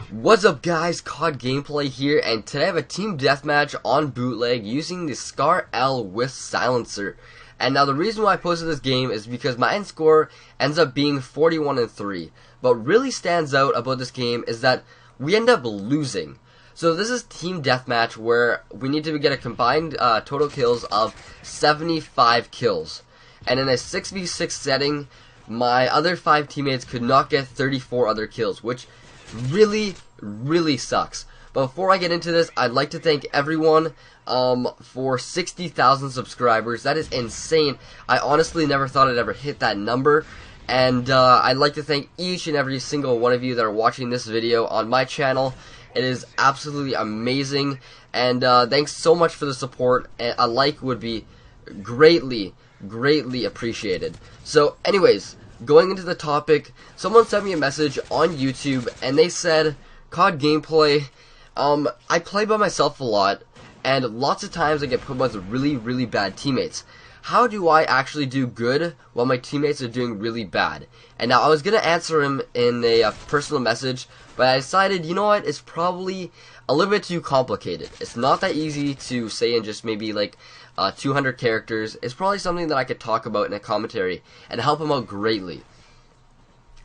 What's up guys, COD Gameplay here, and today I have a team deathmatch on bootleg using the Scar L with Silencer. And now the reason why I posted this game is because my end score ends up being 41-3. But what really stands out about this game is that we end up losing. So this is team deathmatch where we need to get a combined total kills of 75 kills. And in a 6v6 setting, my other 5 teammates could not get 34 other kills, which really sucks. But before I get into this, I'd like to thank everyone for 60,000 subscribers. That is insane. I honestly never thought I'd ever hit that number. And I'd like to thank each and every single one of you that are watching this video on my channel. It is absolutely amazing. And thanks so much for the support. And a like would be greatly appreciated. So anyways, going into the topic, someone sent me a message on YouTube and they said, COD Gameplay, I play by myself a lot and lots of times I get put with really bad teammates. How do I actually do good while my teammates are doing really bad? And now I was going to answer him in a personal message, but I decided, you know what, it's probably a little bit too complicated. It's not that easy to say in just maybe like 200 characters. It's probably something that I could talk about in a commentary and help him out greatly.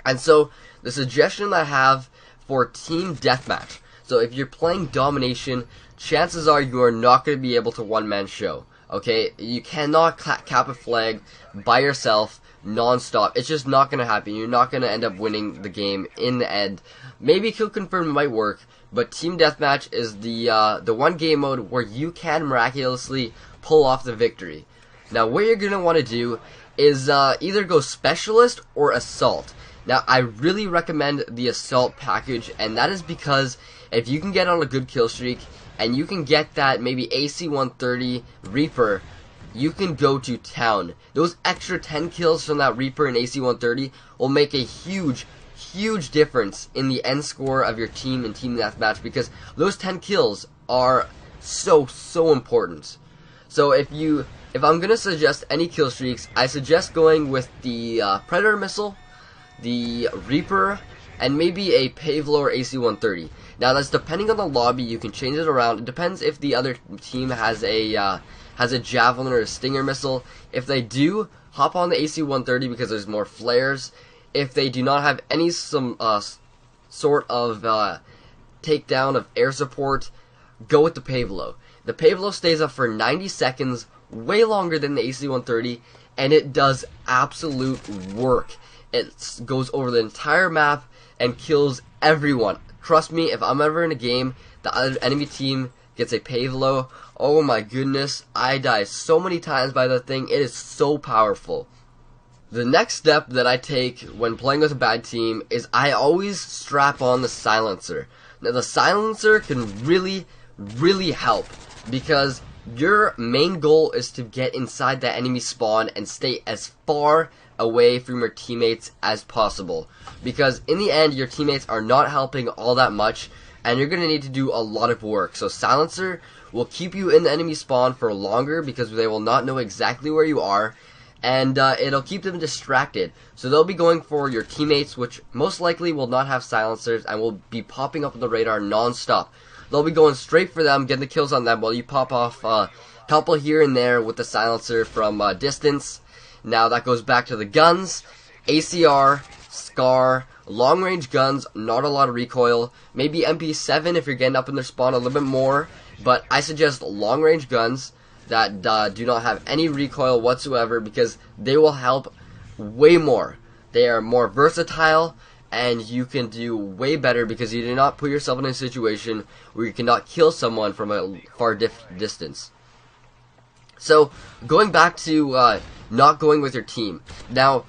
And so the suggestion that I have for team deathmatch. So if you're playing domination, chances are you are not going to be able to one-man show. Okay, you cannot cap a flag by yourself non-stop. It's just not going to happen. You're not going to end up winning the game in the end. Maybe kill confirm might work, but team deathmatch is the one game mode where you can miraculously pull off the victory. Now what you're going to want to do is either go specialist or assault. Now I really recommend the assault package, and that is because if you can get on a good kill streak and you can get that maybe AC-130 Reaper, you can go to town. Those extra 10 kills from that Reaper and AC-130 will make a huge difference in the end score of your team in team deathmatch, because those 10 kills are so important. So if I'm gonna suggest any kill streaks, I suggest going with the Predator missile, the Reaper, and maybe a Pavlo or AC-130. Now that's depending on the lobby. You can change it around. It depends if the other team has a Javelin or a Stinger missile. If they do, hop on the AC-130 because there's more flares. If they do not have any sort of takedown of air support, go with the Pavlo. The Pavlo stays up for 90 seconds, way longer than the AC-130, and it does absolute work. It goes over the entire map and kills everyone. Trust me, if I'm ever in a game, the other enemy team gets a Pavlo, oh my goodness, I die so many times by that thing. It is so powerful. The next step that I take when playing with a bad team is I always strap on the silencer. Now the silencer can really help, because your main goal is to get inside that enemy spawn and stay as far away from your teammates as possible, because in the end your teammates are not helping all that much and you're going to need to do a lot of work. So silencer will keep you in the enemy spawn for longer because they will not know exactly where you are, and it'll keep them distracted. So they'll be going for your teammates, which most likely will not have silencers and will be popping up on the radar non-stop. They'll be going straight for them, getting the kills on them, while you pop off a couple here and there with the silencer from distance. Now that goes back to the guns. ACR, Scar, long range guns, not a lot of recoil. Maybe MP7 if you're getting up in their spawn a little bit more. But I suggest long range guns that do not have any recoil whatsoever, because they will help way more. They are more versatile, and you can do way better because you do not put yourself in a situation where you cannot kill someone from a far distance. So, going back to not going with your team. Now,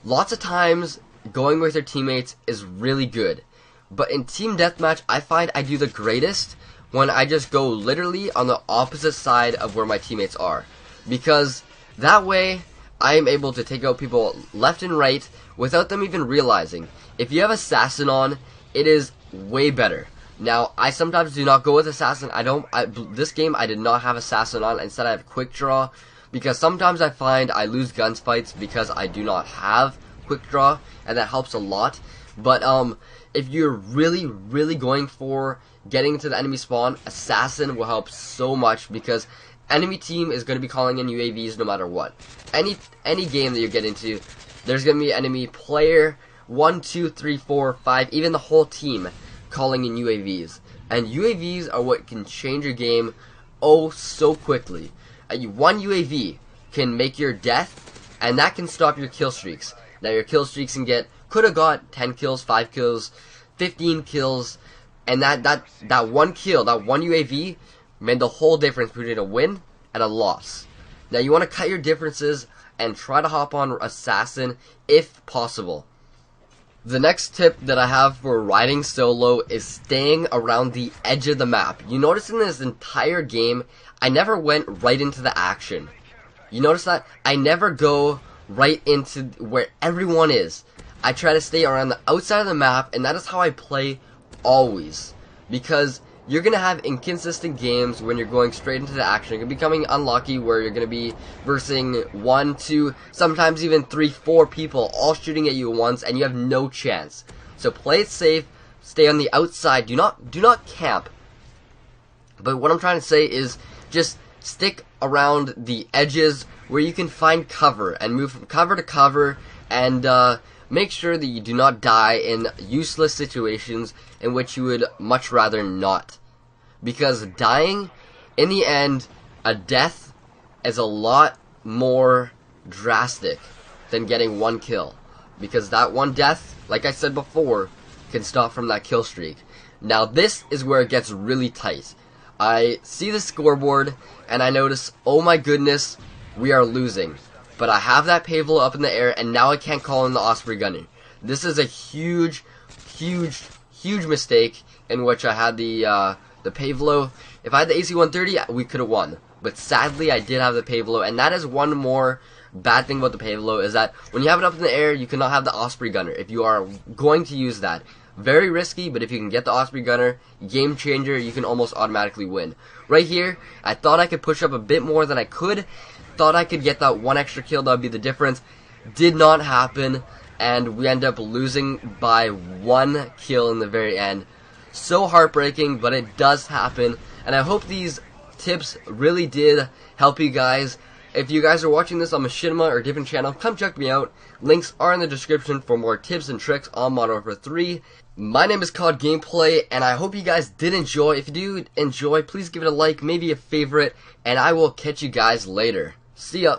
lots of times, going with your teammates is really good. But in team deathmatch, I find I do the greatest when I just go literally on the opposite side of where my teammates are. Because that way, I am able to take out people left and right without them even realizing. If you have Assassin on, it is way better. Now, I sometimes do not go with Assassin. This game I did not have Assassin on. Instead I have Quick Draw, because sometimes I find I lose gunfights because I do not have Quick Draw, and that helps a lot. But if you're really going for getting into the enemy spawn, Assassin will help so much, because enemy team is going to be calling in UAVs no matter what. Any game that you get into, there's going to be enemy player 1, 2, 3, 4, 5, even the whole team calling in UAVs. And UAVs are what can change your game oh so quickly. One UAV can make your death, and that can stop your kill streaks. Now your kill streaks could have got 10 kills, 5 kills, 15 kills, and that one kill, that one UAV made the whole difference between a win and a loss. Now you want to cut your differences and try to hop on Assassin if possible. The next tip that I have for riding solo is staying around the edge of the map. You notice in this entire game, I never went right into the action. You notice that? I never go right into where everyone is. I try to stay around the outside of the map, and that is how I play always. Because you're going to have inconsistent games when you're going straight into the action. You're becoming unlucky where you're going to be versing 1, 2, sometimes even 3, 4 people all shooting at you at once, and you have no chance. So play it safe, stay on the outside, do not camp. But what I'm trying to say is just stick around the edges where you can find cover and move from cover to cover, and make sure that you do not die in useless situations in which you would much rather not. Because dying, in the end, a death is a lot more drastic than getting one kill. Because that one death, like I said before, can stop from that kill streak. Now this is where it gets really tight. I see the scoreboard and I notice, oh my goodness, we are losing. But I have that Pavlo up in the air, and now I can't call in the Osprey Gunner. This is a huge mistake in which I had the Pavlo. If I had the AC-130, we could have won. But sadly, I did have the Pavlo, and that is one more bad thing about the Pavlo, is that when you have it up in the air, you cannot have the Osprey Gunner if you are going to use that. Very risky, but if you can get the Osprey Gunner, game changer, you can almost automatically win. Right here, I thought I could push up a bit more than I could. Thought I could get that one extra kill, that would be the difference. Did not happen, and we end up losing by 1 kill in the very end. So heartbreaking, but it does happen, and I hope these tips really did help you guys. If you guys are watching this on Machinima or a different channel, come check me out. Links are in the description for more tips and tricks on Modern Warfare 3. My name is COD Gameplay, and I hope you guys did enjoy. If you do enjoy, please give it a like, maybe a favorite, and I will catch you guys later. See ya.